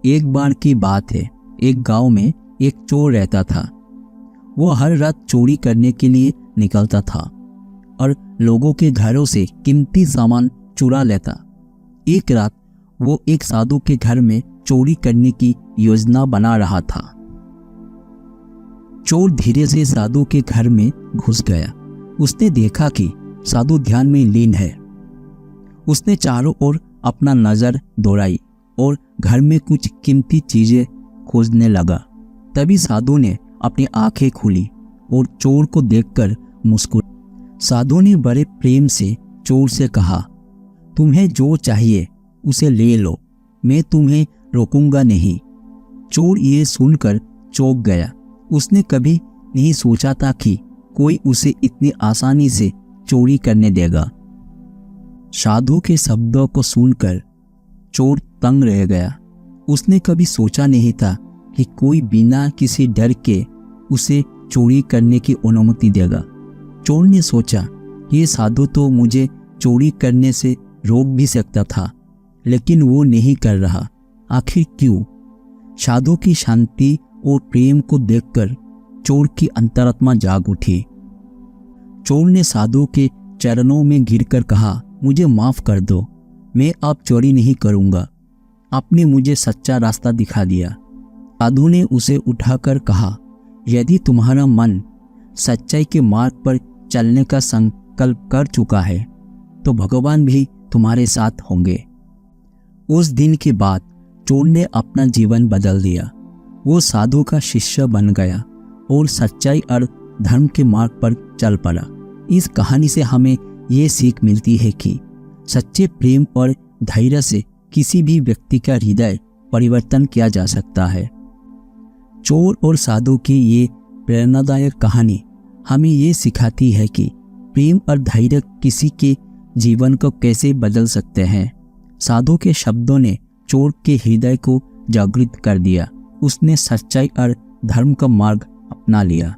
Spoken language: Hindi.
एक बार की बात है, एक गांव में एक चोर रहता था। वो हर रात चोरी करने के लिए निकलता था और लोगों के घरों से कीमती सामान चुरा लेता। एक रात वो एक साधु के घर में चोरी करने की योजना बना रहा था। चोर धीरे से साधु के घर में घुस गया। उसने देखा कि साधु ध्यान में लीन है। उसने चारों ओर अपना नजर दौड़ाई और घर में कुछ कीमती चीजें खोजने लगा। तभी साधु ने अपनी आंखें खोली और चोर को देखकर मुस्कुराया। साधु ने बड़े प्रेम से चोर से कहा, तुम्हें जो चाहिए उसे ले लो, मैं तुम्हें रोकूंगा नहीं। चोर ये सुनकर चौंक गया। उसने कभी नहीं सोचा था कि कोई उसे इतनी आसानी से चोरी करने देगा। साधु के शब्दों को सुनकर चोर तंग रह गया। उसने कभी सोचा नहीं था कि कोई बिना किसी डर के उसे चोरी करने की अनुमति देगा। चोर ने सोचा, ये साधु तो मुझे चोरी करने से रोक भी सकता था, लेकिन वो नहीं कर रहा। आखिर क्यों? साधु की शांति और प्रेम को देखकर चोर की अंतरात्मा जाग उठी। चोर ने साधु के चरणों में गिरकर कहा, मुझे माफ कर दो, मैं अब चोरी नहीं करूंगा। आपने मुझे सच्चा रास्ता दिखा दिया। साधु ने उसे उठाकर कहा, यदि तुम्हारा मन सच्चाई के मार्ग पर चलने का संकल्प कर चुका है तो भगवान भी तुम्हारे साथ होंगे। उस दिन के बाद चोर ने अपना जीवन बदल दिया। वो साधु का शिष्य बन गया और सच्चाई और धर्म के मार्ग पर चल पड़ा। इस कहानी से हमें ये सीख मिलती है कि सच्चे प्रेम और धैर्य से किसी भी व्यक्ति का हृदय परिवर्तन किया जा सकता है। चोर और साधु की ये प्रेरणादायक कहानी हमें ये सिखाती है कि प्रेम और धैर्य किसी के जीवन को कैसे बदल सकते हैं। साधु के शब्दों ने चोर के हृदय को जागृत कर दिया। उसने सच्चाई और धर्म का मार्ग अपना लिया।